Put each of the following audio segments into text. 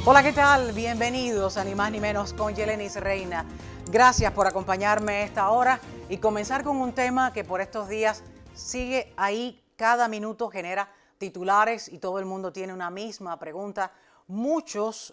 Hola, ¿qué tal? Bienvenidos a Ni Más Ni Menos con Yelenis Reina. Gracias por acompañarme a esta hora y comenzar con un tema que por estos días sigue ahí, cada minuto genera titulares y todo el mundo tiene una misma pregunta. Muchos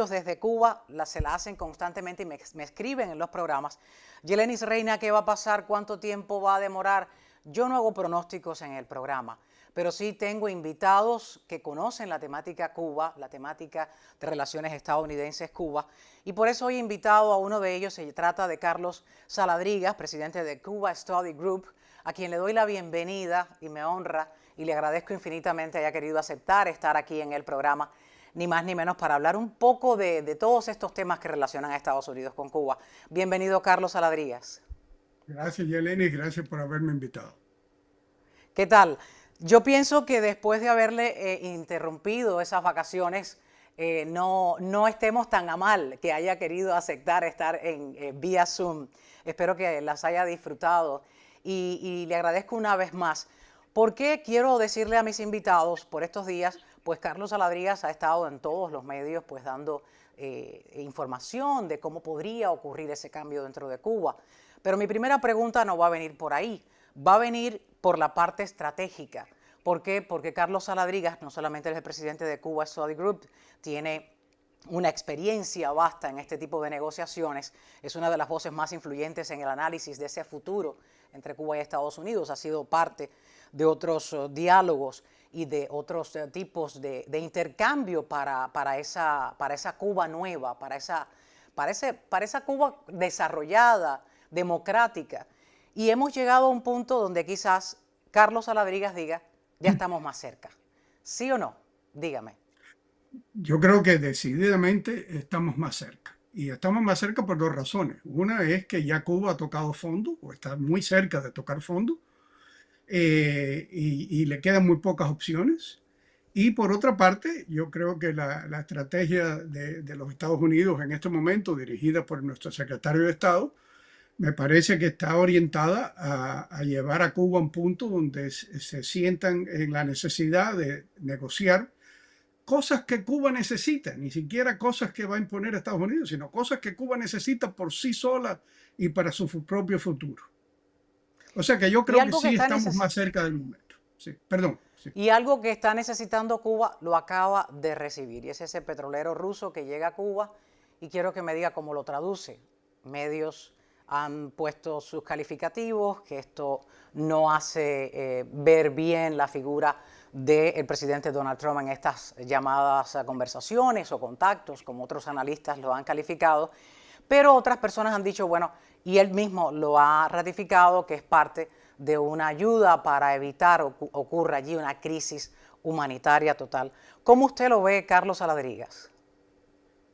desde Cuba se la hacen constantemente y me escriben en los programas. Yelenis Reina, ¿qué va a pasar? ¿Cuánto tiempo va a demorar? Yo no hago pronósticos en el programa, pero sí tengo invitados que conocen la temática Cuba, la temática de relaciones estadounidenses-Cuba, y por eso hoy he invitado a uno de ellos. Se trata de Carlos Saladrigas, presidente de Cuba Study Group, a quien le doy la bienvenida y me honra y le agradezco infinitamente haya querido aceptar estar aquí en el programa, ni más ni menos para hablar un poco de todos estos temas que relacionan a Estados Unidos con Cuba. Bienvenido, Carlos Saladrigas. Gracias, Yeleni, gracias por haberme invitado. ¿Qué tal? Yo pienso que después de haberle interrumpido esas vacaciones, no estemos tan a mal que haya querido aceptar estar en vía Zoom. Espero que las haya disfrutado y le agradezco una vez más. ¿Por qué quiero decirle a mis invitados por estos días? Pues Carlos Saladrigas ha estado en todos los medios pues dando información de cómo podría ocurrir ese cambio dentro de Cuba. Pero mi primera pregunta no va a venir por ahí, va a venir por la parte estratégica. ¿Por qué? Porque Carlos Saladrigas no solamente es el presidente de Cuba Study Group, tiene una experiencia vasta en este tipo de negociaciones, es una de las voces más influyentes en el análisis de ese futuro entre Cuba y Estados Unidos, ha sido parte de otros diálogos y de otros tipos de intercambio para esa Cuba nueva, para esa Cuba desarrollada, democrática. Y hemos llegado a un punto donde quizás Carlos Saladrigas diga, ya estamos más cerca. ¿Sí o no? Dígame. Yo creo que decididamente estamos más cerca. Y estamos más cerca por dos razones. Una es que ya Cuba ha tocado fondo, o está muy cerca de tocar fondo, y le quedan muy pocas opciones. Y por otra parte, yo creo que la estrategia de los Estados Unidos en este momento, dirigida por nuestro secretario de Estado, me parece que está orientada a llevar a Cuba a un punto donde se sientan en la necesidad de negociar cosas que Cuba necesita, ni siquiera cosas que va a imponer Estados Unidos, sino cosas que Cuba necesita por sí sola y para su propio futuro. O sea que yo Y creo que algo que sí está estamos más cerca del momento. Sí, perdón. Sí. Y algo que está necesitando Cuba lo acaba de recibir, y es ese petrolero ruso que llega a Cuba, y quiero que me diga cómo lo traduce. Medios han puesto sus calificativos, que esto no hace ver bien la figura del presidente Donald Trump en estas llamadas conversaciones o contactos, como otros analistas lo han calificado, pero otras personas han dicho, bueno, y él mismo lo ha ratificado, que es parte de una ayuda para evitar ocurra allí una crisis humanitaria total. ¿Cómo usted lo ve, Carlos Saladrigas?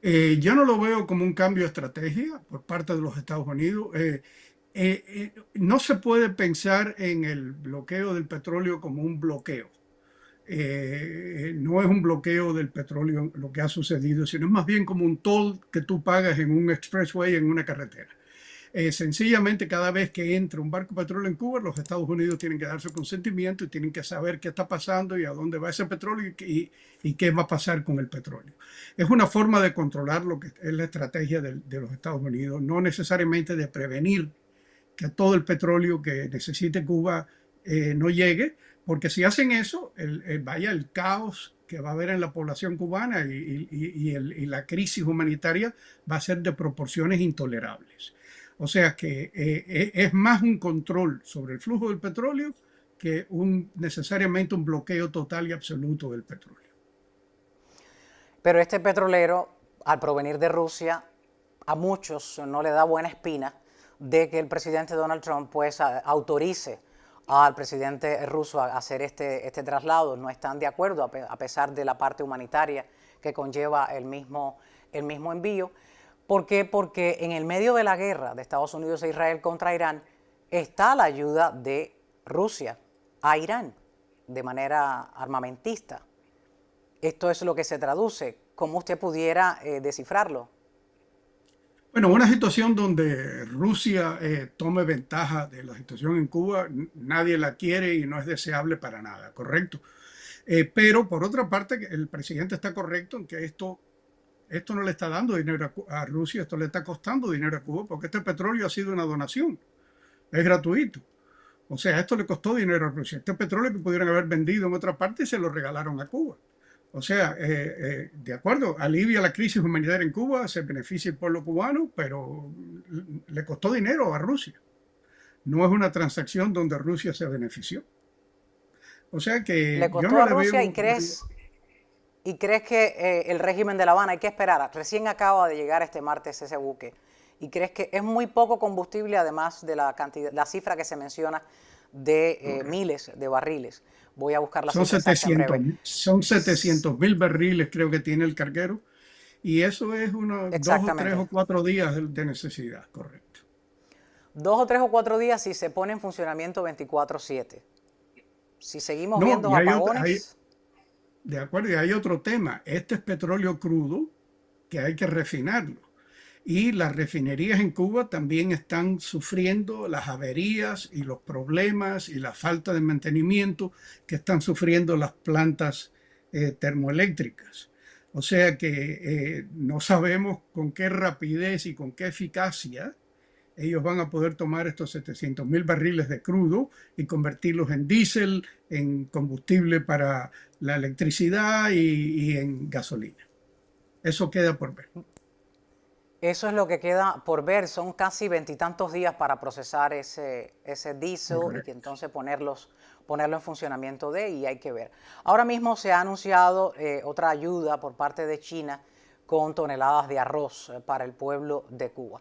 Yo no lo veo como un cambio de estrategia por parte de los Estados Unidos. No se puede pensar en el bloqueo del petróleo como un bloqueo. No es un bloqueo del petróleo lo que ha sucedido, sino es más bien como un toll que tú pagas en un expressway, en una carretera. Sencillamente, cada vez que entra un barco de petróleo en Cuba, los Estados Unidos tienen que dar su consentimiento y tienen que saber qué está pasando y a dónde va ese petróleo y qué va a pasar con el petróleo. Es una forma de controlar lo que es la estrategia de los Estados Unidos, no necesariamente de prevenir que todo el petróleo que necesite Cuba no llegue, porque si hacen eso, vaya el caos que va a haber en la población cubana y la crisis humanitaria va a ser de proporciones intolerables. O sea que es más un control sobre el flujo del petróleo que necesariamente un bloqueo total y absoluto del petróleo. Pero este petrolero, al provenir de Rusia, a muchos no le da buena espina de que el presidente Donald Trump pues autorice al presidente ruso a hacer este traslado. No están de acuerdo a pesar de la parte humanitaria que conlleva el mismo envío. ¿Por qué? Porque en el medio de la guerra de Estados Unidos e Israel contra Irán está la ayuda de Rusia a Irán de manera armamentista. Esto es lo que se traduce. ¿Cómo usted pudiera descifrarlo? Bueno, una situación donde Rusia tome ventaja de la situación en Cuba, nadie la quiere y no es deseable para nada, ¿correcto? Pero por otra parte, el presidente está correcto en que esto Esto no le está dando dinero a Rusia, esto le está costando dinero a Cuba, porque este petróleo ha sido una donación, es gratuito. O sea, esto le costó dinero a Rusia. Este petróleo que pudieran haber vendido en otra parte se lo regalaron a Cuba. O sea, de acuerdo, alivia la crisis humanitaria en Cuba, se beneficia el pueblo cubano, pero le costó dinero a Rusia. No es una transacción donde Rusia se benefició. O sea que le costó yo no a le Rusia veo... ¿Y crees que el régimen de La Habana hay que esperar? Recién acaba de llegar este martes ese buque. ¿Y crees que es muy poco combustible, además de la cantidad, la cifra que se menciona de miles de barriles? Voy a buscar la cifra exacta en breve. Son 700.000 barriles, creo que tiene el carguero. Y eso es unos 2 o 3 o 4 días de necesidad, correcto. 2 o 3 o 4 días si se pone en funcionamiento 24/7. Si seguimos No, viendo apagones... De acuerdo, y hay otro tema. Este es petróleo crudo que hay que refinarlo. Y las refinerías en Cuba también están sufriendo las averías y los problemas y la falta de mantenimiento que están sufriendo las plantas termoeléctricas. O sea que no sabemos con qué rapidez y con qué eficacia ellos van a poder tomar estos 700.000 barriles de crudo y convertirlos en diésel, en combustible para la electricidad y en gasolina. Eso queda por ver. Eso es lo que queda por ver. Son casi 20 y tantos días para procesar ese diésel y que entonces ponerlo en funcionamiento y hay que ver. Ahora mismo se ha anunciado otra ayuda por parte de China con toneladas de arroz para el pueblo de Cuba.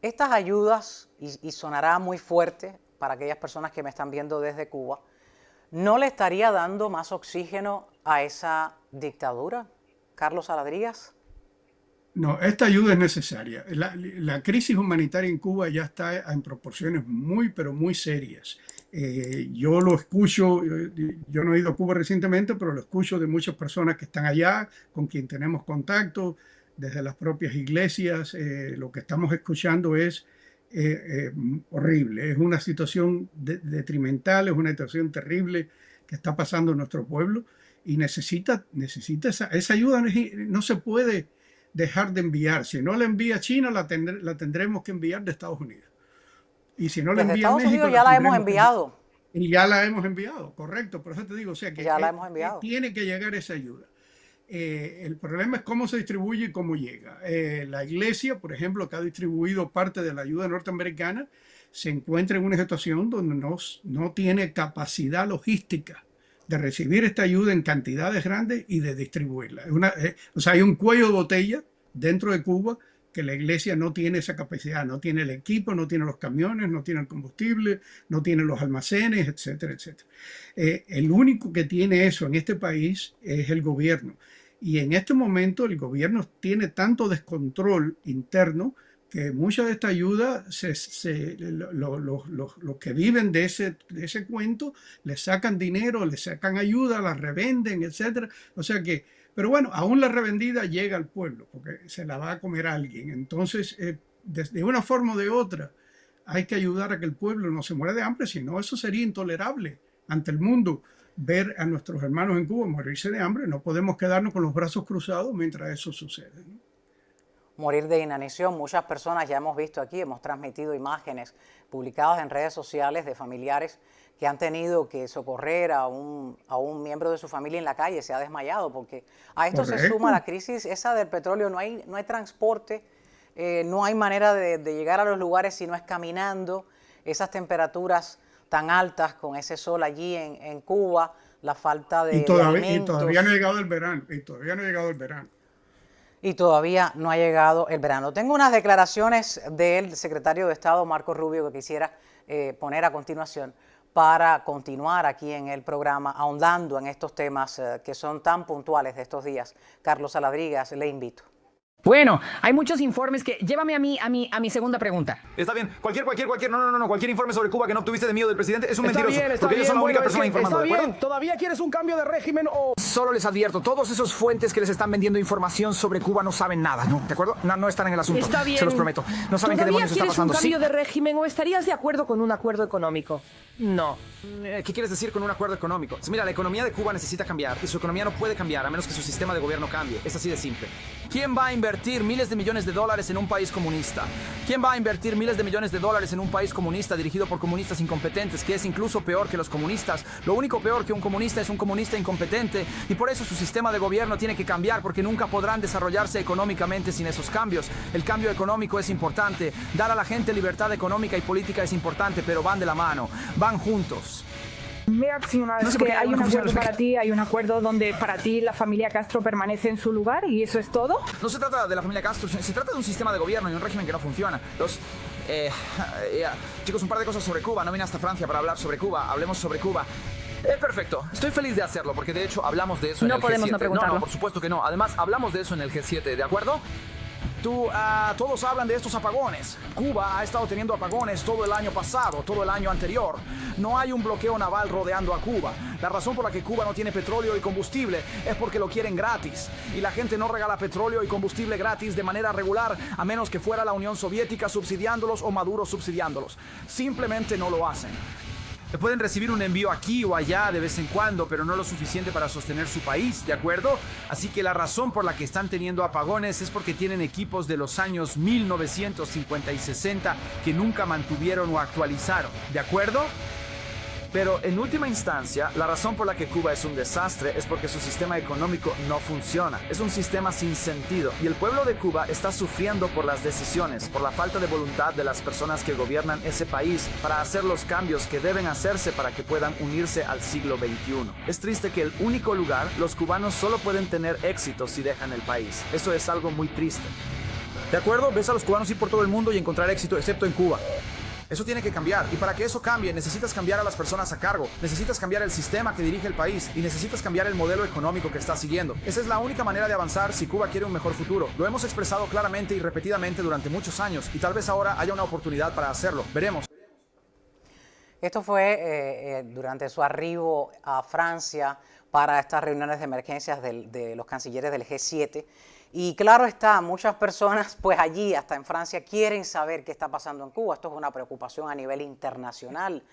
Estas ayudas, y sonará muy fuerte para aquellas personas que me están viendo desde Cuba, ¿no le estaría dando más oxígeno a esa dictadura, Carlos Saladrigas? No, esta ayuda es necesaria. La crisis humanitaria en Cuba ya está en proporciones muy, pero muy serias. Yo lo escucho, yo no he ido a Cuba recientemente, pero lo escucho de muchas personas que están allá, con quien tenemos contacto, desde las propias iglesias. Lo que estamos escuchando es horrible. Es una situación detrimental, es una situación terrible que está pasando en nuestro pueblo y necesita esa ayuda. No se puede dejar de enviar. Si no la envía China, la tendremos que enviar de Estados Unidos. Y si no la envía Estados México, Unidos ya la hemos enviado. Y ya la hemos enviado, correcto. Por eso te digo, o sea que ya la hemos enviado. Tiene que llegar esa ayuda. El problema es cómo se distribuye y cómo llega. La iglesia, por ejemplo, que ha distribuido parte de la ayuda norteamericana, se encuentra en una situación donde no tiene capacidad logística de recibir esta ayuda en cantidades grandes y de distribuirla. O sea, hay un cuello de botella dentro de Cuba que la iglesia no tiene esa capacidad, no tiene el equipo, no tiene los camiones, no tiene el combustible, no tiene los almacenes, etcétera, etcétera. El único que tiene eso en este país es el gobierno. Y en este momento el gobierno tiene tanto descontrol interno que mucha de esta ayuda, los que viven de ese cuento, le sacan dinero, le sacan ayuda, la revenden, etcétera. O sea que, pero bueno, aún la revendida llega al pueblo, porque se la va a comer alguien. Entonces, de una forma o de otra, hay que ayudar a que el pueblo no se muera de hambre, si no, eso sería intolerable ante el mundo. Ver a nuestros hermanos en Cuba morirse de hambre, no podemos quedarnos con los brazos cruzados mientras eso sucede, ¿no? Morir de inanición. Muchas personas ya hemos visto aquí, hemos transmitido imágenes publicadas en redes sociales de familiares que han tenido que socorrer a un miembro de su familia en la calle, se ha desmayado, porque a esto se suma la crisis esa del petróleo, no hay transporte, no hay manera de llegar a los lugares si no es caminando, esas temperaturas tan altas con ese sol allí en Cuba, la falta de alimentos. Y todavía no ha llegado el verano, Y todavía no ha llegado el verano. Tengo unas declaraciones del secretario de Estado, Marco Rubio, que quisiera poner a continuación para continuar aquí en el programa, ahondando en estos temas que son tan puntuales de estos días. Carlos Saladrigas, le invito. Bueno, hay muchos informes que... Llévame a mi segunda pregunta. Está bien. Cualquier. No. Cualquier informe sobre Cuba que no obtuviste de mí o del presidente es un mentiroso. Está bien. Porque ellos son la única persona informando, ¿de acuerdo? bien. ¿Todavía quieres un cambio de régimen o...? solo les advierto, todos esos fuentes que les están vendiendo información sobre Cuba no saben nada, ¿no? ¿De acuerdo? No están en el asunto. Está bien. Se los prometo. No saben qué ¿Todavía demonios está quieres un pasando. cambio de régimen o estarías de acuerdo con un acuerdo económico? No. ¿Qué quieres decir con un acuerdo económico? Mira, la economía de Cuba necesita cambiar y su economía no puede cambiar a menos que su sistema de gobierno cambie. Es así de simple. ¿Quién va a invertir miles de millones de dólares en un país comunista? ¿Quién va a invertir miles de millones de dólares en un país comunista dirigido por comunistas incompetentes, que es incluso peor que los comunistas? Lo único peor que un comunista es un comunista incompetente, y por eso su sistema de gobierno tiene que cambiar, porque nunca podrán desarrollarse económicamente sin esos cambios. El cambio económico es importante, dar a la gente libertad económica y política es importante, pero van de la mano, van juntos. Mira, señora, No sé es por que qué hay hay un una confusión acuerdo al para ti, hay un acuerdo donde para ti la familia Castro permanece en su lugar y eso es todo. No se trata de la familia Castro, se trata de un sistema de gobierno y un régimen que no funciona. Chicos, un par de cosas sobre Cuba. No vine hasta Francia para hablar sobre Cuba. Hablemos sobre Cuba. Perfecto. Estoy feliz de hacerlo porque de hecho hablamos de eso en No el podemos G7. no preguntarlo. No, por supuesto que no. Además, hablamos de eso en el G7, ¿de acuerdo? Todos hablan de estos apagones. Cuba ha estado teniendo apagones todo el año pasado, todo el año anterior. No hay un bloqueo naval rodeando a Cuba. La razón por la que Cuba no tiene petróleo y combustible es porque lo quieren gratis. Y la gente no regala petróleo y combustible gratis de manera regular, a menos que fuera la Unión Soviética subsidiándolos o Maduro subsidiándolos. Simplemente no lo hacen. Pueden recibir un envío aquí o allá de vez en cuando, pero no lo suficiente para sostener su país, ¿de acuerdo? Así que la razón por la que están teniendo apagones es porque tienen equipos de los años 1950 y 60 que nunca mantuvieron o actualizaron, ¿de acuerdo? Pero en última instancia, la razón por la que Cuba es un desastre es porque su sistema económico no funciona. Es un sistema sin sentido y el pueblo de Cuba está sufriendo por las decisiones, por la falta de voluntad de las personas que gobiernan ese país para hacer los cambios que deben hacerse para que puedan unirse al siglo XXI. Es triste que el único lugar, los cubanos solo pueden tener éxito si dejan el país. Eso es algo muy triste. ¿De acuerdo? Ves a los cubanos ir por todo el mundo y encontrar éxito, excepto en Cuba. Eso tiene que cambiar, y para que eso cambie necesitas cambiar a las personas a cargo, necesitas cambiar el sistema que dirige el país y necesitas cambiar el modelo económico que está siguiendo. Esa es la única manera de avanzar si Cuba quiere un mejor futuro. Lo hemos expresado claramente y repetidamente durante muchos años y tal vez ahora haya una oportunidad para hacerlo. Veremos. Esto fue durante su arribo a Francia para estas reuniones de emergencias de los cancilleres del G7. Y claro está, muchas personas pues allí, hasta en Francia, quieren saber qué está pasando en Cuba. Esto es una preocupación a nivel internacional.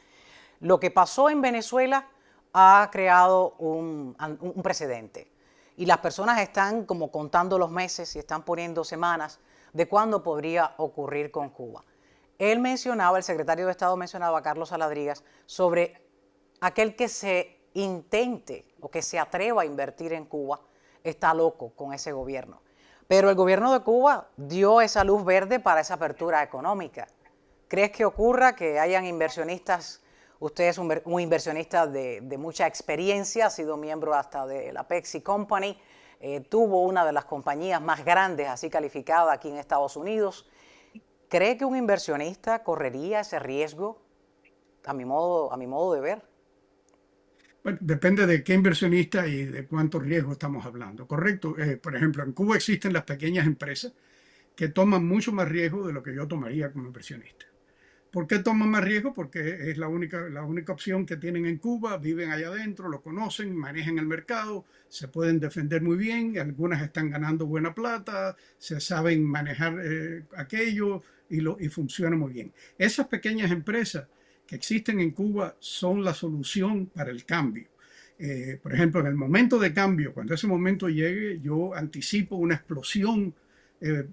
Lo que pasó en Venezuela ha creado un precedente. Y las personas están como contando los meses y están poniendo semanas de cuándo podría ocurrir con Cuba. Él mencionaba, el secretario de Estado mencionaba, Carlos Saladrigas, sobre aquel que se intente o que se atreva a invertir en Cuba, está loco con ese gobierno. Pero el gobierno de Cuba dio esa luz verde para esa apertura económica. ¿Crees que ocurra que hayan inversionistas? Usted es un inversionista de mucha experiencia, ha sido miembro hasta de la Pepsi Company, tuvo una de las compañías más grandes así calificada aquí en Estados Unidos. ¿Cree que un inversionista correría ese riesgo, a mi modo de ver? Bueno, depende de qué inversionista y de cuánto riesgo estamos hablando, ¿correcto? Por ejemplo, en Cuba existen las pequeñas empresas que toman mucho más riesgo de lo que yo tomaría como inversionista. ¿Por qué toman más riesgo? Porque es la única opción que tienen en Cuba, viven allá adentro, lo conocen, manejan el mercado, se pueden defender muy bien, algunas están ganando buena plata, se saben manejar aquello y funciona muy bien. Esas pequeñas empresas que existen en Cuba son la solución para el cambio. Por ejemplo, en el momento de cambio, cuando ese momento llegue, yo anticipo una explosión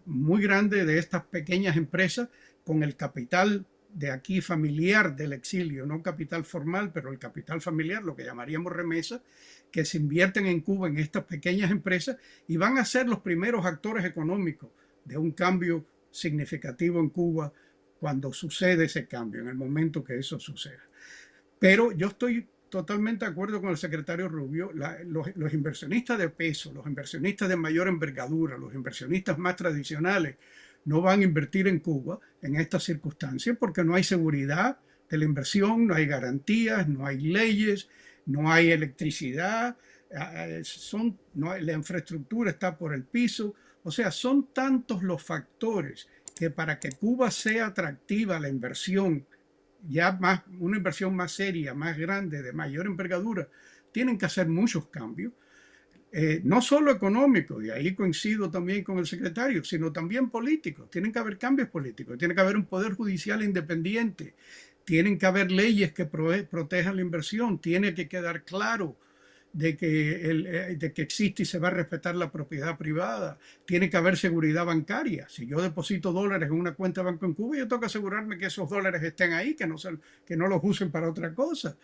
muy grande de estas pequeñas empresas con el capital de aquí familiar del exilio, no capital formal, pero el capital familiar, lo que llamaríamos remesa, que se invierten en Cuba en estas pequeñas empresas y van a ser los primeros actores económicos de un cambio significativo en Cuba cuando sucede ese cambio, en el momento que eso suceda. Pero yo estoy totalmente de acuerdo con el secretario Rubio, los inversionistas de peso, los inversionistas de mayor envergadura, los inversionistas más tradicionales, no van a invertir en Cuba en estas circunstancias porque no hay seguridad de la inversión, no hay garantías, no hay leyes, no hay electricidad, la infraestructura está por el piso. O sea, son tantos los factores que para que Cuba sea atractiva la inversión, una inversión más seria, más grande, de mayor envergadura, tienen que hacer muchos cambios. no solo económico, y ahí coincido también con el secretario, sino también político. Tienen que haber cambios políticos, tiene que haber un poder judicial independiente, tienen que haber leyes que protejan la inversión, tiene que quedar claro de que existe y se va a respetar la propiedad privada. Tiene que haber seguridad bancaria. Si yo deposito dólares en una cuenta de banco en Cuba, yo tengo que asegurarme que esos dólares estén ahí, que no los usen para otra cosa.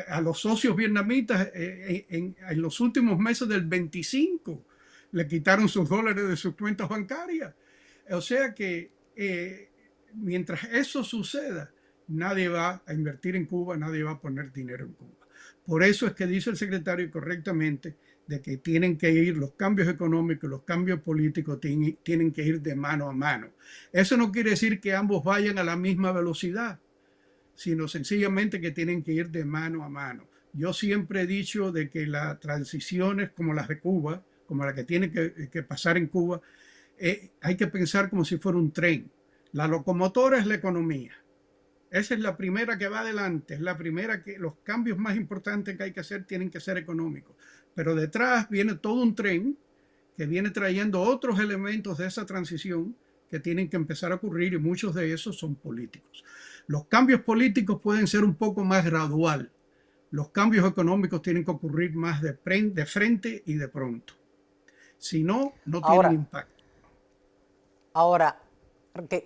A los socios vietnamitas en los últimos meses del 25 le quitaron sus dólares de sus cuentas bancarias. O sea que mientras eso suceda, nadie va a invertir en Cuba, nadie va a poner dinero en Cuba. Por eso es que dice el secretario correctamente de que tienen que ir los cambios económicos, los cambios políticos tienen que ir de mano a mano. Eso no quiere decir que ambos vayan a la misma velocidad, sino sencillamente que tienen que ir de mano a mano. Yo siempre he dicho de que las transiciones como las de Cuba, como la que tiene que pasar en Cuba, hay que pensar como si fuera un tren. La locomotora es la economía. Esa es la primera que va adelante, es la primera que los cambios más importantes que hay que hacer tienen que ser económicos. Pero detrás viene todo un tren que viene trayendo otros elementos de esa transición que tienen que empezar a ocurrir y muchos de esos son políticos. Los cambios políticos pueden ser un poco más gradual. Los cambios económicos tienen que ocurrir más de frente y de pronto. Si no, no tienen impacto. Ahora,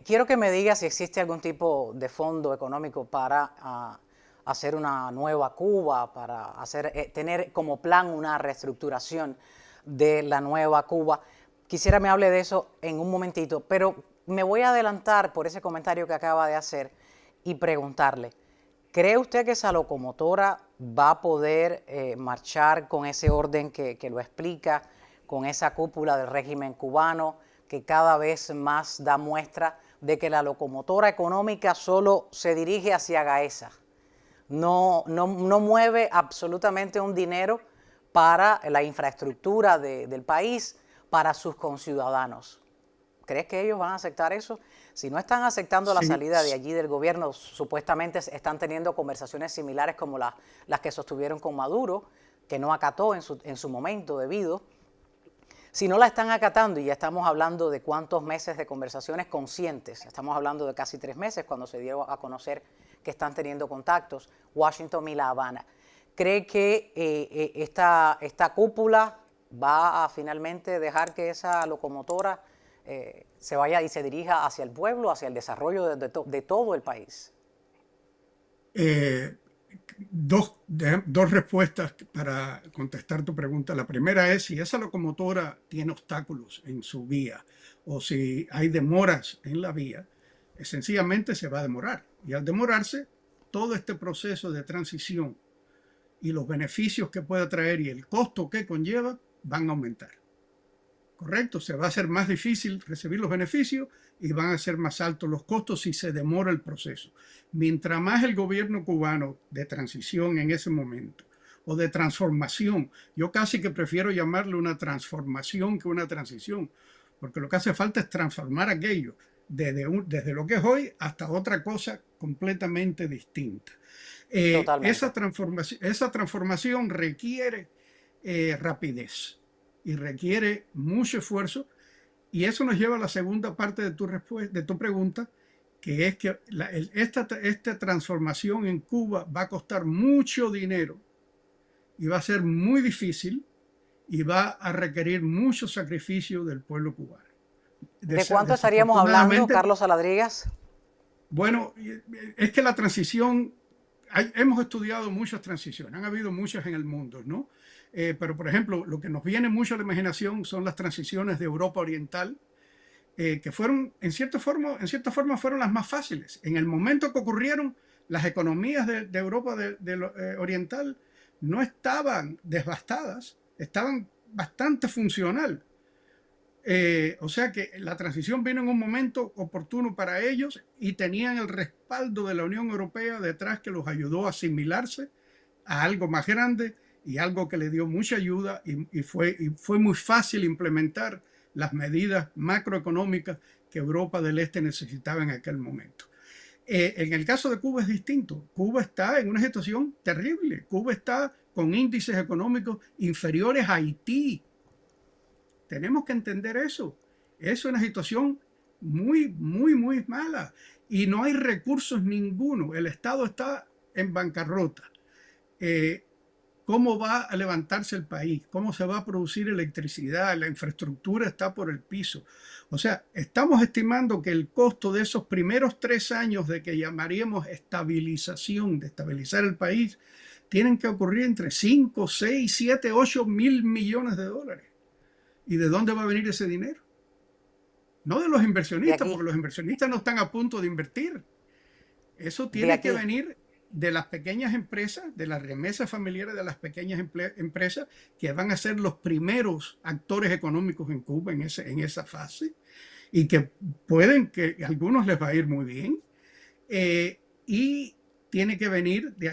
quiero que me digas si existe algún tipo de fondo económico para hacer una nueva Cuba, para tener como plan una reestructuración de la nueva Cuba. Quisiera me hable de eso en un momentito, pero me voy a adelantar por ese comentario que acaba de hacer y preguntarle, ¿cree usted que esa locomotora va a poder marchar con ese orden que lo explica, con esa cúpula del régimen cubano, que cada vez más da muestra de que la locomotora económica solo se dirige hacia Gaesa? No mueve absolutamente un dinero para la infraestructura del país, para sus conciudadanos. ¿Crees que ellos van a aceptar eso? Si no están aceptando la salida de allí del gobierno, supuestamente están teniendo conversaciones similares como las que sostuvieron con Maduro, que no acató en su momento debido. Si no la están acatando, y ya estamos hablando de cuántos meses de conversaciones conscientes, estamos hablando de casi 3 meses cuando se dio a conocer que están teniendo contactos, Washington y La Habana. ¿Cree que esta cúpula va a finalmente dejar que esa locomotora se vaya y se dirija hacia el pueblo, hacia el desarrollo de todo el país? Dos respuestas para contestar tu pregunta. La primera es si esa locomotora tiene obstáculos en su vía o si hay demoras en la vía, sencillamente se va a demorar. Y al demorarse, todo este proceso de transición y los beneficios que pueda traer y el costo que conlleva van a aumentar. ¿Correcto? Se va a hacer más difícil recibir los beneficios y van a ser más altos los costos si se demora el proceso. Mientras más el gobierno cubano de transición en ese momento o de transformación, yo casi que prefiero llamarle una transformación que una transición, porque lo que hace falta es transformar aquello desde lo que es hoy hasta otra cosa completamente distinta. Esa transformación requiere rapidez y requiere mucho esfuerzo, y eso nos lleva a la segunda parte de tu pregunta, que es que esta transformación en Cuba va a costar mucho dinero y va a ser muy difícil y va a requerir mucho sacrificio del pueblo cubano. ¿De cuánto estaríamos hablando, Carlos Saladrigas? Bueno, es que la transición, hemos estudiado muchas transiciones, han habido muchas en el mundo, ¿no? Pero, por ejemplo, lo que nos viene mucho a la imaginación son las transiciones de Europa Oriental, que fueron, en cierta forma, fueron las más fáciles. En el momento que ocurrieron, las economías de Europa Oriental no estaban devastadas, estaban bastante funcional. O sea que la transición vino en un momento oportuno para ellos y tenían el respaldo de la Unión Europea detrás, que los ayudó a asimilarse a algo más grande y algo que le dio mucha ayuda, y fue muy fácil implementar las medidas macroeconómicas que Europa del Este necesitaba en aquel momento. En el caso de Cuba es distinto. Cuba está en una situación terrible. Cuba está con índices económicos inferiores a Haití. Tenemos que entender eso. Es una situación muy, muy, muy mala y no hay recursos ninguno. El Estado está en bancarrota. ¿Cómo va a levantarse el país? ¿Cómo se va a producir electricidad? La infraestructura está por el piso. O sea, estamos estimando que el costo de esos primeros 3 años de que llamaríamos estabilización, de estabilizar el país, tienen que ocurrir entre 5, 6, 7, 8 mil millones de dólares. ¿Y de dónde va a venir ese dinero? No de los inversionistas, porque los inversionistas no están a punto de invertir. Eso tiene que venir de las pequeñas empresas, de las remesas familiares de las pequeñas empresas, que van a ser los primeros actores económicos en Cuba en esa fase, y que a algunos les va a ir muy bien. Y tiene que venir de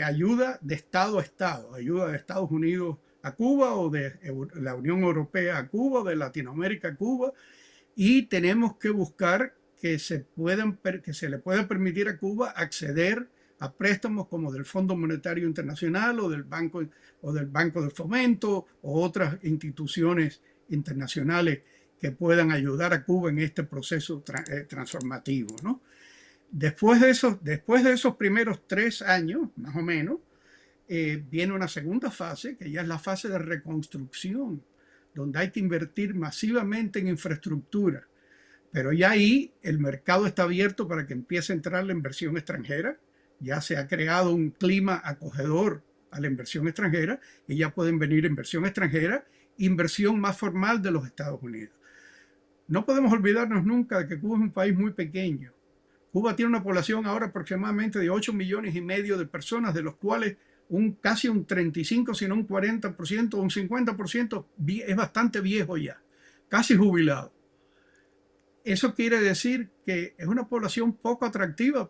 ayuda de Estado a Estado, ayuda de Estados Unidos a Cuba, o de la Unión Europea a Cuba, o de Latinoamérica a Cuba, y tenemos que buscar que se le pueda permitir a Cuba acceder a préstamos como del Fondo Monetario Internacional o del Banco de Fomento o otras instituciones internacionales que puedan ayudar a Cuba en este proceso transformativo, ¿no? Después de esos primeros 3 años, más o menos, viene una segunda fase, que ya es la fase de reconstrucción, donde hay que invertir masivamente en infraestructura. Pero ya ahí el mercado está abierto para que empiece a entrar la inversión extranjera. Ya se ha creado un clima acogedor a la inversión extranjera y ya pueden venir inversión extranjera, inversión más formal de los Estados Unidos. No podemos olvidarnos nunca de que Cuba es un país muy pequeño. Cuba tiene una población ahora aproximadamente de 8,5 millones de personas, de los cuales casi un 35, sino un 40% o un 50% es bastante viejo ya, casi jubilado. Eso quiere decir que es una población poco atractiva.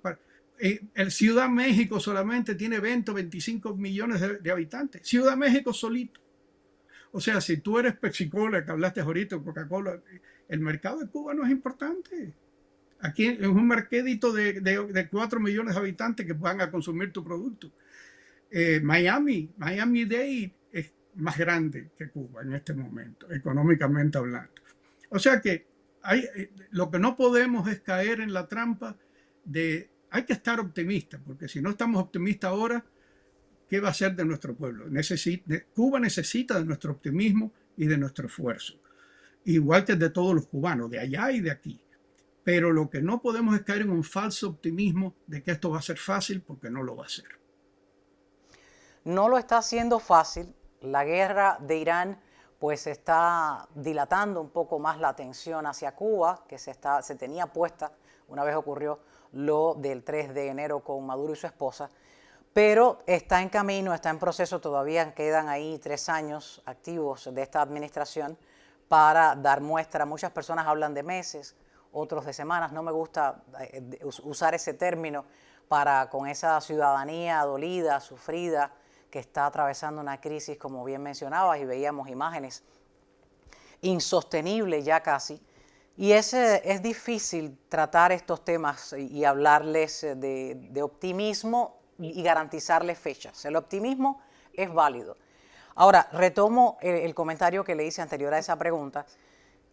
El Ciudad México solamente tiene 20 o 25 millones de habitantes. Ciudad México solito. O sea, si tú eres Pepsi-Cola, que hablaste ahorita, Coca-Cola, el mercado de Cuba no es importante. Aquí es un mercadito de 4 millones de habitantes que van a consumir tu producto. Miami-Dade es más grande que Cuba en este momento, económicamente hablando. O sea que lo que no podemos es caer en la trampa hay que estar optimistas, porque si no estamos optimistas ahora, ¿qué va a ser de nuestro pueblo? Cuba necesita de nuestro optimismo y de nuestro esfuerzo, igual que de todos los cubanos, de allá y de aquí. Pero lo que no podemos es caer en un falso optimismo de que esto va a ser fácil, porque no lo va a ser. No lo está haciendo fácil. La guerra de Irán pues está dilatando un poco más la atención hacia Cuba, que se tenía puesta una vez ocurrió lo del 3 de enero con Maduro y su esposa, pero está en camino, está en proceso, todavía quedan ahí 3 años activos de esta administración para dar muestra. Muchas personas hablan de meses, otros de semanas. No me gusta usar ese término con esa ciudadanía dolida, sufrida, que está atravesando una crisis, como bien mencionabas, y veíamos imágenes insostenibles ya casi. Y es difícil tratar estos temas y hablarles de optimismo y garantizarles fechas. El optimismo es válido. Ahora, retomo el comentario que le hice anterior a esa pregunta,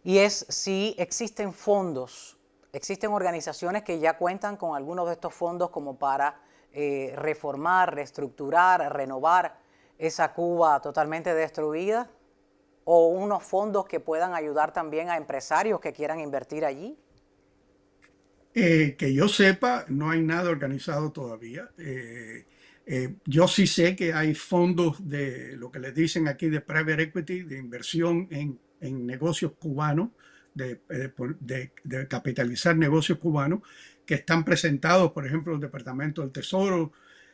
y es si existen fondos, existen organizaciones que ya cuentan con algunos de estos fondos como para reformar, reestructurar, renovar esa Cuba totalmente destruida, o unos fondos que puedan ayudar también a empresarios que quieran invertir allí. Que yo sepa, no hay nada organizado todavía. Yo sí sé que hay fondos de lo que les dicen aquí de private equity, de inversión en negocios cubanos, de capitalizar negocios cubanos, que están presentados, por ejemplo, el Departamento del Tesoro,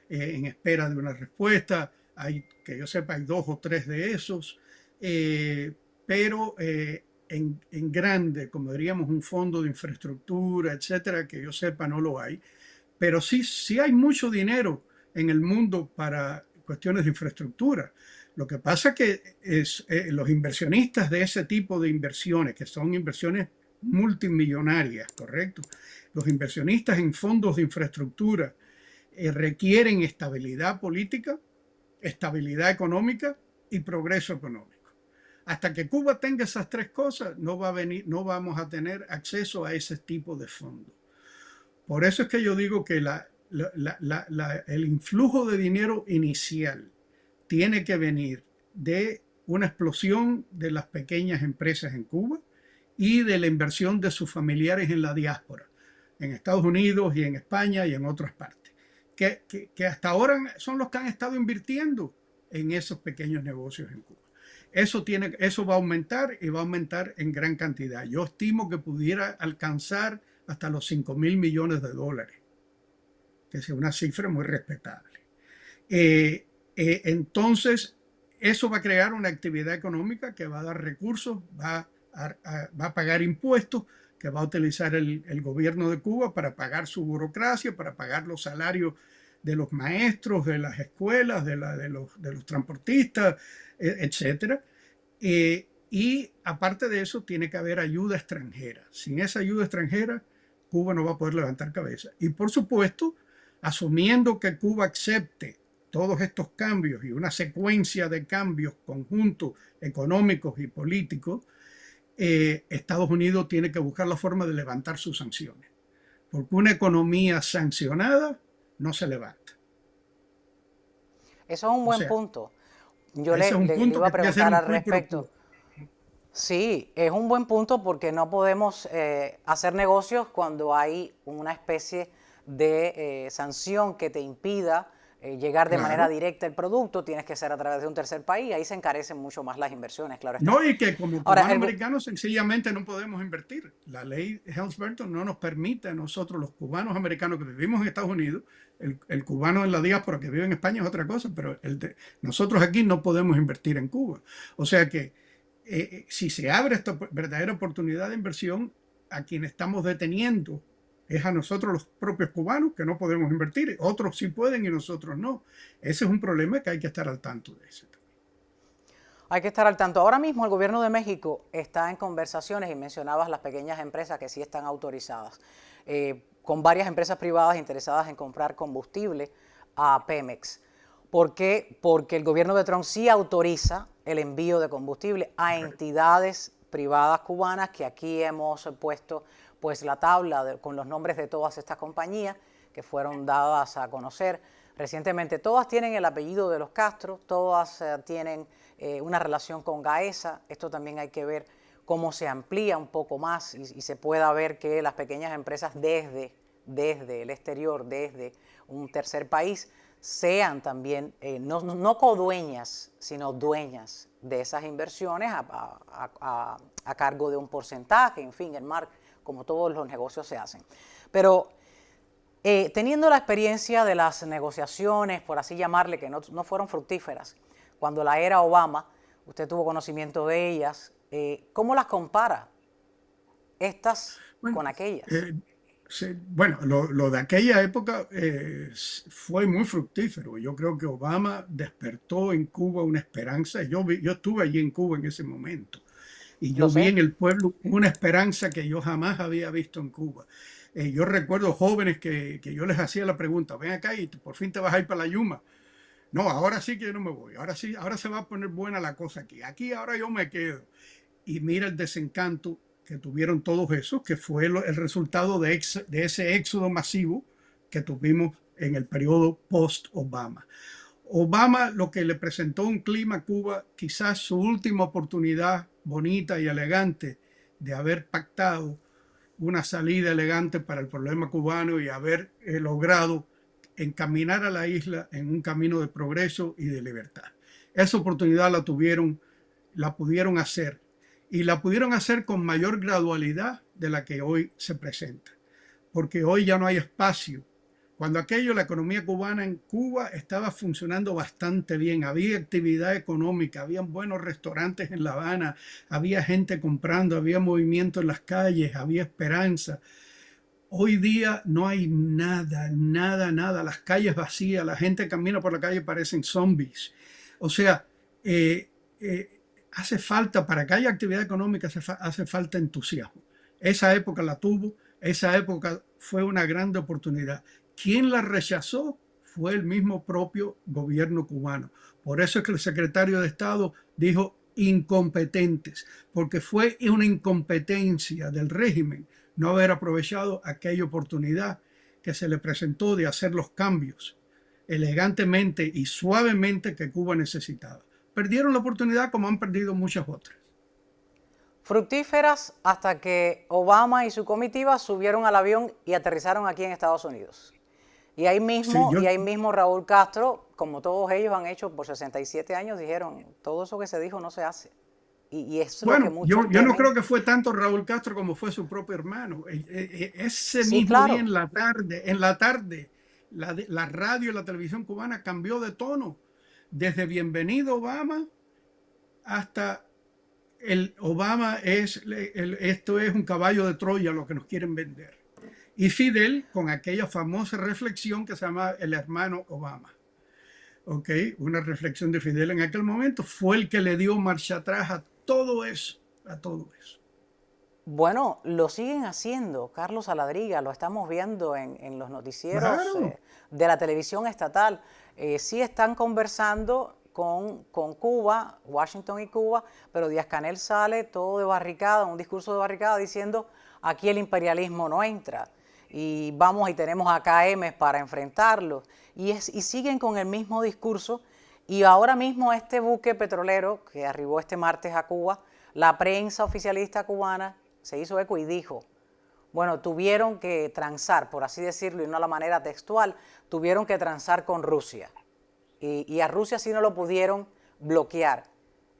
en espera de una respuesta. Que yo sepa, hay 2 o 3 de esos, pero en grande, como diríamos, un fondo de infraestructura, etcétera, que yo sepa, no lo hay. Pero sí hay mucho dinero en el mundo para cuestiones de infraestructura. Lo que pasa que los inversionistas de ese tipo de inversiones, que son inversiones multimillonarias, ¿correcto? Los inversionistas en fondos de infraestructura requieren estabilidad política estabilidad económica y progreso económico. Hasta que Cuba tenga esas tres cosas, no vamos a tener acceso a ese tipo de fondos. Por eso es que yo digo que el influjo de dinero inicial tiene que venir de una explosión de las pequeñas empresas en Cuba y de la inversión de sus familiares en la diáspora, en Estados Unidos y en España y en otras partes, que hasta ahora son los que han estado invirtiendo en esos pequeños negocios en Cuba. Eso va a aumentar y va a aumentar en gran cantidad. Yo estimo que pudiera alcanzar hasta los $5.000 millones, que es una cifra muy respetable. Entonces, eso va a crear una actividad económica que va a dar recursos, va a pagar impuestos, que va a utilizar el gobierno de Cuba para pagar su burocracia, para pagar los salarios de los maestros, de las escuelas, de los transportistas, etcétera. Y aparte de eso, tiene que haber ayuda extranjera. Sin esa ayuda extranjera, Cuba no va a poder levantar cabeza. Y por supuesto, asumiendo que Cuba acepte todos estos cambios y una secuencia de cambios conjuntos económicos y políticos, Estados Unidos tiene que buscar la forma de levantar sus sanciones. Porque una economía sancionada no se levanta. Eso es un buen punto. Yo le iba a preguntar al respecto. Sí, es un buen punto porque no podemos hacer negocios cuando hay una especie de sanción que te impida llegar de manera directa el producto. Tienes que ser a través de un tercer país, ahí se encarecen mucho más las inversiones, claro está. No, y que como cubanos americanos sencillamente no podemos invertir. La ley Helms-Burton no nos permite a nosotros, los cubanos americanos que vivimos en Estados Unidos, el cubano en la diáspora que vive en España es otra cosa, pero nosotros aquí no podemos invertir en Cuba. O sea que si se abre esta verdadera oportunidad de inversión, a quien estamos deteniendo es a nosotros los propios cubanos que no podemos invertir. Otros sí pueden y nosotros no. Ese es un problema que hay que estar al tanto de ese. Hay que estar al tanto. Ahora mismo el gobierno de México está en conversaciones, y mencionabas las pequeñas empresas que sí están autorizadas, con varias empresas privadas interesadas en comprar combustible a Pemex. ¿Por qué? Porque el gobierno de Trump sí autoriza el envío de combustible a entidades privadas cubanas, que aquí hemos puesto pues la tabla con los nombres de todas estas compañías que fueron dadas a conocer recientemente. Todas tienen el apellido de los Castro, todas tienen una relación con Gaesa. Esto también hay que ver cómo se amplía un poco más y se pueda ver que las pequeñas empresas desde el exterior, desde un tercer país, sean también no codueñas, sino dueñas de esas inversiones a cargo de un porcentaje, en fin, como todos los negocios se hacen. Pero teniendo la experiencia de las negociaciones, por así llamarle, que no fueron fructíferas, cuando la era Obama, usted tuvo conocimiento de ellas, ¿cómo las compara estas con aquellas? Sí, bueno, lo de aquella época fue muy fructífero. Yo creo que Obama despertó en Cuba una esperanza. Yo estuve allí en Cuba en ese momento y yo vi en el pueblo una esperanza que yo jamás había visto en Cuba. Yo recuerdo jóvenes que yo les hacía la pregunta: ven acá y por fin te vas a ir para la Yuma. No, ahora sí que yo no me voy. Ahora sí, ahora se va a poner buena la cosa aquí. Aquí ahora yo me quedo. Y mira el desencanto que tuvieron todos esos, que fue el resultado de ese éxodo masivo que tuvimos en el periodo post-Obama. Obama lo que le presentó un clima a Cuba, quizás su última oportunidad bonita y elegante de haber pactado una salida elegante para el problema cubano y haber logrado encaminar a la isla en un camino de progreso y de libertad. Esa oportunidad la pudieron hacer. Y la pudieron hacer con mayor gradualidad de la que hoy se presenta. Porque hoy ya no hay espacio. Cuando la economía cubana en Cuba estaba funcionando bastante bien. Había actividad económica, había buenos restaurantes en La Habana, había gente comprando, había movimiento en las calles, había esperanza. Hoy día no hay nada. Las calles vacías, la gente camina por la calle, parecen zombies. O sea, hace falta, para que haya actividad económica, hace falta entusiasmo. Esa época la tuvo, esa época fue una gran oportunidad. ¿Quién la rechazó? fue el mismo propio gobierno cubano. Por eso es que el secretario de Estado dijo incompetentes, porque fue una incompetencia del régimen no haber aprovechado aquella oportunidad que se le presentó de hacer los cambios elegantemente y suavemente que Cuba necesitaba. Perdieron la oportunidad como han perdido muchas otras. Fructíferas hasta que Obama y su comitiva subieron al avión y aterrizaron aquí en Estados Unidos. Y ahí mismo Raúl Castro, como todos ellos han hecho por 67 años, dijeron, todo eso que se dijo no se hace. Y eso es lo que muchos yo no creo que fue tanto Raúl Castro como fue su propio hermano. Ese sí, mismo claro. día en la tarde, la radio y la televisión cubana cambió de tono. Desde Bienvenido Obama hasta el Obama esto es un caballo de Troya lo que nos quieren vender. Y Fidel con aquella famosa reflexión que se llama El hermano Obama. Okay, una reflexión de Fidel en aquel momento fue el que le dio marcha atrás a todo eso, Bueno, lo siguen haciendo, Carlos Aladriga, lo estamos viendo en los noticieros Claro. de la televisión estatal. Sí están conversando con Cuba, Washington y Cuba, pero Díaz-Canel sale todo de barricada, un discurso de barricada diciendo aquí el imperialismo no entra y vamos y tenemos AKM para enfrentarlos y siguen con el mismo discurso y ahora mismo este buque petrolero que arribó este martes a Cuba, la prensa oficialista cubana se hizo eco y dijo, bueno, tuvieron que transar, por así decirlo y no a la manera textual, tuvieron que transar con Rusia. Y a Rusia sí no lo pudieron bloquear.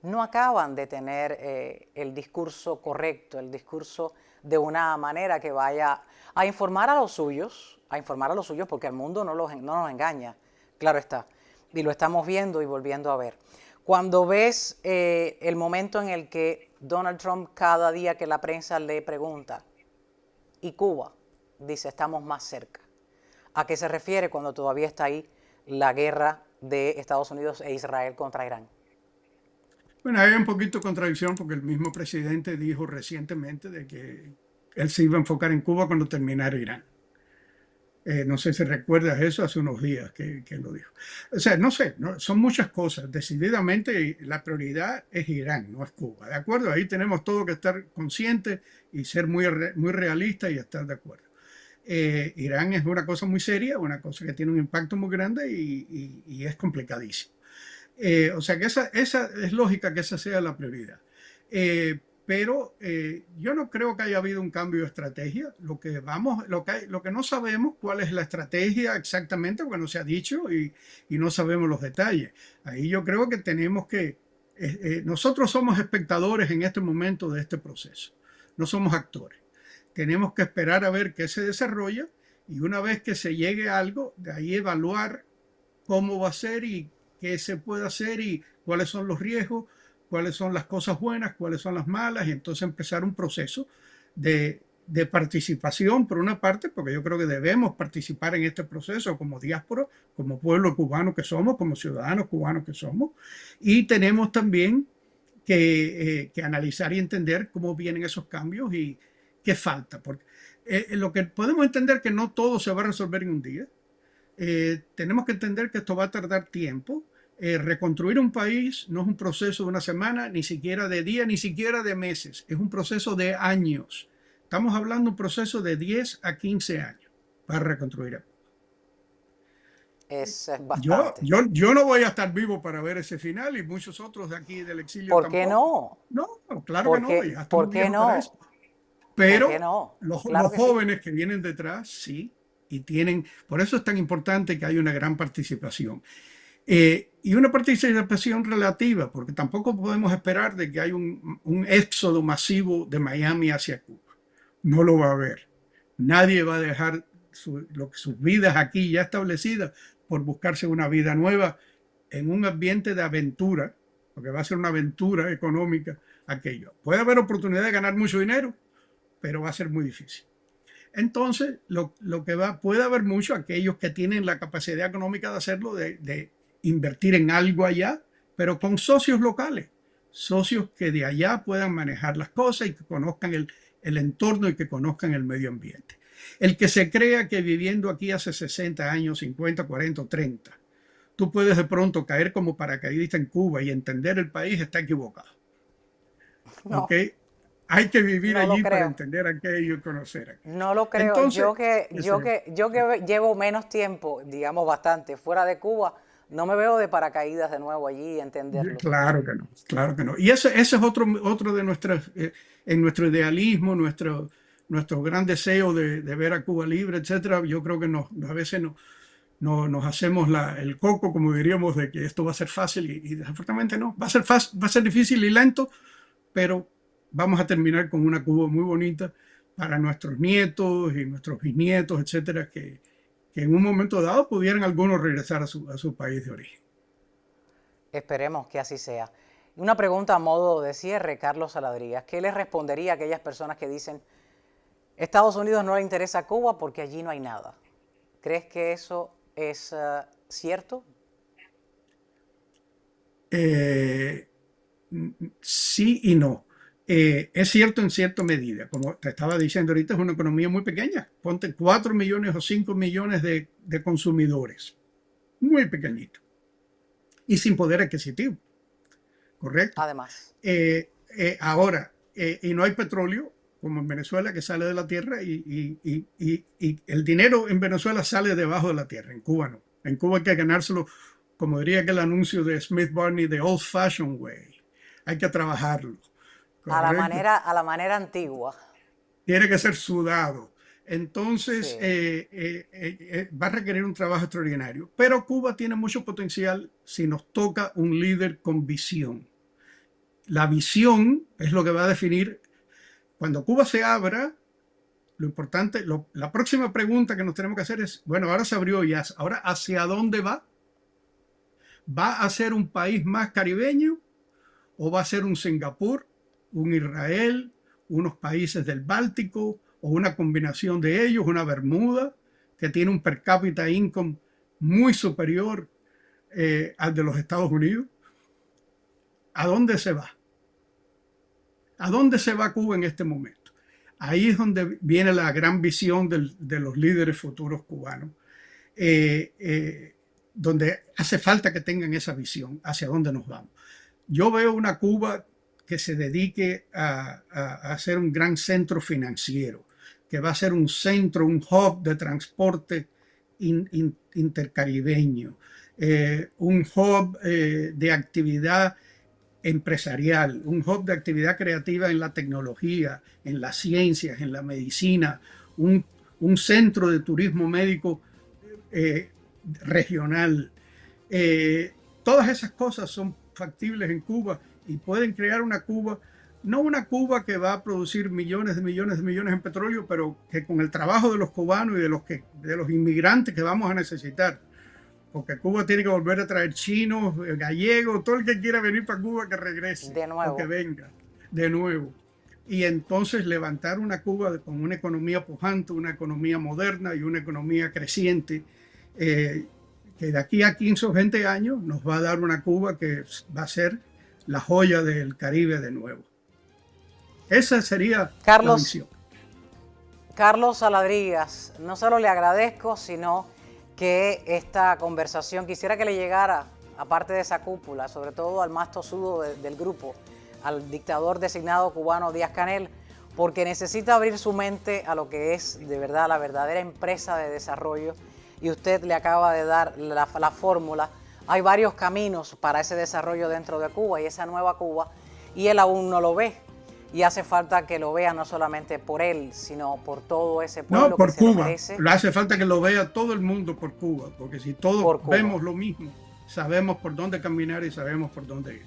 No acaban de tener el discurso correcto, el discurso de una manera que vaya a informar a los suyos, porque el mundo no nos engaña, claro está. Y lo estamos viendo y volviendo a ver. Cuando ves el momento en el que Donald Trump cada día que la prensa le pregunta, ¿y Cuba? Dice, estamos más cerca. ¿A qué se refiere cuando todavía está ahí la guerra de Estados Unidos e Israel contra Irán? Bueno, hay un poquito de contradicción porque el mismo presidente dijo recientemente de que él se iba a enfocar en Cuba cuando terminara Irán. No sé si recuerdas eso hace unos días que lo dijo. O sea, no sé, son muchas cosas. Decididamente la prioridad es Irán, no es Cuba. ¿De acuerdo? Ahí tenemos todo que estar conscientes y ser muy realistas y estar de acuerdo. Irán es una cosa muy seria, una cosa que tiene un impacto muy grande y es complicadísimo. O sea que esa es lógica que esa sea la prioridad. Pero yo no creo que haya habido un cambio de estrategia. Lo que no sabemos cuál es la estrategia exactamente, porque no se ha dicho y no sabemos los detalles. Ahí yo creo que tenemos que, nosotros somos espectadores en este momento de este proceso, no somos actores. Tenemos que esperar a ver qué se desarrolla y una vez que se llegue a algo, de ahí evaluar cómo va a ser y qué se puede hacer y cuáles son los riesgos, cuáles son las cosas buenas, cuáles son las malas y entonces empezar un proceso de participación por una parte, porque yo creo que debemos participar en este proceso como diáspora, como pueblo cubano que somos, como ciudadanos cubanos que somos y tenemos también que analizar y entender cómo vienen esos cambios y qué falta, porque lo que podemos entender que no todo se va a resolver en un día. Tenemos que entender que esto va a tardar tiempo. Reconstruir un país no es un proceso de una semana, ni siquiera de días, ni siquiera de meses. Es un proceso de años. Estamos hablando de un proceso de 10 a 15 años para reconstruir. Es bastante. Yo no voy a estar vivo para ver ese final y muchos otros de aquí del exilio ¿Por tampoco. qué no? No, claro que no. Ya ¿Por estamos qué viejos para no? eso. Pero ¿Por qué no? los Claro que sí. jóvenes que vienen detrás, sí, y tienen, por eso es tan importante que haya una gran participación. Y una participación relativa, porque tampoco podemos esperar de que haya un éxodo masivo de Miami hacia Cuba. No lo va a haber. Nadie va a dejar sus vidas aquí ya establecidas por buscarse una vida nueva en un ambiente de aventura, porque va a ser una aventura económica aquello. Puede haber oportunidad de ganar mucho dinero, pero va a ser muy difícil. Entonces, puede haber mucho aquellos que tienen la capacidad económica de hacerlo, de invertir en algo allá, pero con socios locales, socios que de allá puedan manejar las cosas y que conozcan el entorno y que conozcan el medio ambiente. El que se crea que viviendo aquí hace 60 años, 50, 40 o 30, tú puedes de pronto caer como paracaidista en Cuba y entender el país, está equivocado. No, ¿Ok? Hay que vivir no lo allí para creo. entender aquello y conocer aquello. No lo creo. Entonces, Yo que llevo menos tiempo, digamos bastante, fuera de Cuba, no me veo de paracaídas de nuevo allí y entenderlo. claro que no, claro que no. Y ese es otro de en nuestro idealismo, nuestro gran deseo de ver a Cuba libre, etcétera. Yo creo que a veces nos hacemos el coco, como diríamos, de que esto va a ser fácil y desafortunadamente no. Va a ser fácil, va a ser difícil y lento, pero vamos a terminar con una Cuba muy bonita para nuestros nietos y nuestros bisnietos, etcétera, que en un momento dado pudieran algunos regresar a su país de origen. Esperemos que así sea. Una pregunta a modo de cierre, Carlos Saladrigas. ¿Qué les respondería a aquellas personas que dicen Estados Unidos no le interesa a Cuba porque allí no hay nada? ¿Crees que eso es cierto? Sí y no. Es cierto en cierta medida. Como te estaba diciendo ahorita, es una economía muy pequeña. Ponte 4 millones o 5 millones de consumidores. Muy pequeñito. Y sin poder adquisitivo. ¿Correcto? Además. Ahora, y no hay petróleo, como en Venezuela, que sale de la tierra y el dinero en Venezuela sale debajo de la tierra. En Cuba no. En Cuba hay que ganárselo, como diría aquel anuncio de Smith Barney, the old fashioned way. Hay que trabajarlo. ¿Correcto? A la manera antigua. Tiene que ser sudado. Entonces, Sí. va a requerir un trabajo extraordinario. Pero Cuba tiene mucho potencial si nos toca un líder con visión. La visión es lo que va a definir. Cuando Cuba se abra, lo importante, la próxima pregunta que nos tenemos que hacer es, bueno, ahora se abrió y ahora ¿hacia dónde va? ¿Va a ser un país más caribeño o va a ser un Singapur, un Israel, unos países del Báltico o una combinación de ellos, una Bermuda que tiene un per cápita income muy superior al de los Estados Unidos? ¿A dónde se va? ¿A dónde se va Cuba en este momento? Ahí es donde viene la gran visión de los líderes futuros cubanos, donde hace falta que tengan esa visión hacia dónde nos vamos. Yo veo una Cuba que se dedique a ser un gran centro financiero, que va a ser un centro, un hub de transporte intercaribeño, un hub de actividad empresarial, un hub de actividad creativa en la tecnología, en las ciencias, en la medicina, un centro de turismo médico regional. Todas esas cosas son factibles en Cuba y pueden crear una Cuba, no una Cuba que va a producir millones de millones de millones en petróleo, pero que con el trabajo de los cubanos y de los inmigrantes que vamos a necesitar, porque Cuba tiene que volver a traer chinos, gallegos, todo el que quiera venir para Cuba que regrese, De nuevo. o que venga de nuevo. Y entonces levantar una Cuba con una economía pujante, una economía moderna y una economía creciente, que de aquí a 15 o 20 años nos va a dar una Cuba que va a ser la joya del Caribe de nuevo. Esa sería la visión. Carlos Saladrigas, no solo le agradezco, sino que esta conversación quisiera que le llegara, aparte de esa cúpula, sobre todo al más tosudo del grupo, al dictador designado cubano Díaz-Canel, porque necesita abrir su mente a lo que es de verdad la verdadera empresa de desarrollo, y usted le acaba de dar la fórmula. Hay varios caminos para ese desarrollo dentro de Cuba y esa nueva Cuba, y él aún no lo ve. Y hace falta que lo vea no solamente por él, sino por todo ese pueblo No, por que se lo Cuba. merece. Le hace falta que lo vea todo el mundo por Cuba, porque si todos vemos lo mismo, sabemos por dónde caminar y sabemos por dónde ir.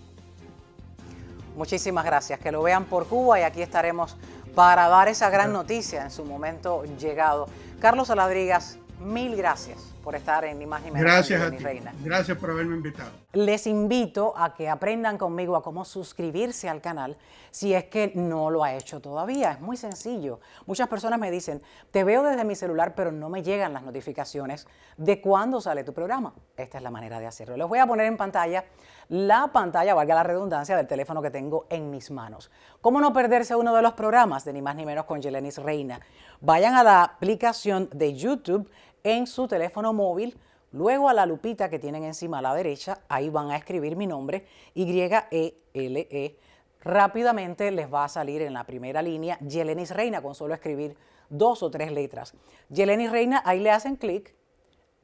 Muchísimas gracias. Que lo vean por Cuba y aquí estaremos para dar esa gran noticia en su momento llegado. Carlos Saladrigas, mil gracias por estar en Ni Más Ni Menos. Gracias con a Yeleni ti. Reina. Gracias por haberme invitado. Les invito a que aprendan conmigo a cómo suscribirse al canal si es que no lo ha hecho todavía. Es muy sencillo. Muchas personas me dicen, te veo desde mi celular, pero no me llegan las notificaciones de cuándo sale tu programa. Esta es la manera de hacerlo. Les voy a poner en pantalla la pantalla, valga la redundancia, del teléfono que tengo en mis manos. ¿Cómo no perderse uno de los programas de Ni Más Ni Menos con Yeleni Reina? Vayan a la aplicación de YouTube en su teléfono móvil, luego a la lupita que tienen encima a la derecha, ahí van a escribir mi nombre, Y-E-L-E. Rápidamente les va a salir en la primera línea Yeleni Reina, con solo escribir 2 o 3 letras. Yeleni Reina, ahí le hacen clic,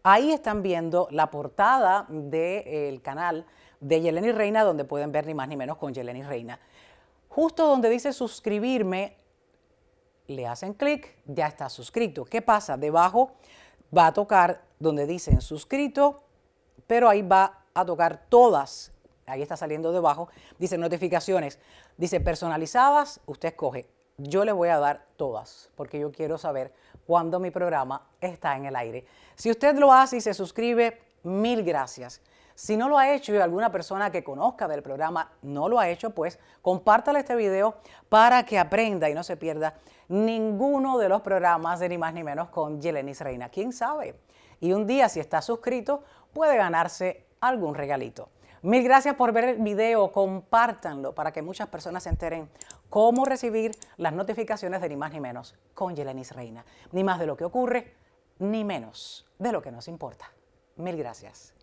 ahí están viendo la portada del canal de Yeleni Reina, donde pueden ver Ni Más Ni Menos con Yeleni Reina. Justo donde dice suscribirme, le hacen clic, ya está suscrito. ¿Qué pasa? Debajo va a tocar donde dicen suscrito, pero ahí va a tocar todas. Ahí está saliendo debajo. Dice notificaciones. Dice personalizadas. Usted escoge. Yo le voy a dar todas porque yo quiero saber cuándo mi programa está en el aire. Si usted lo hace y se suscribe, mil gracias. Si no lo ha hecho y alguna persona que conozca del programa no lo ha hecho, pues compártale este video para que aprenda y no se pierda ninguno de los programas de Ni Más Ni Menos con Yeleni Reina. ¿Quién sabe? Y un día, si está suscrito, puede ganarse algún regalito. Mil gracias por ver el video, compártanlo para que muchas personas se enteren cómo recibir las notificaciones de Ni Más Ni Menos con Yeleni Reina. Ni más de lo que ocurre, ni menos de lo que nos importa. Mil gracias.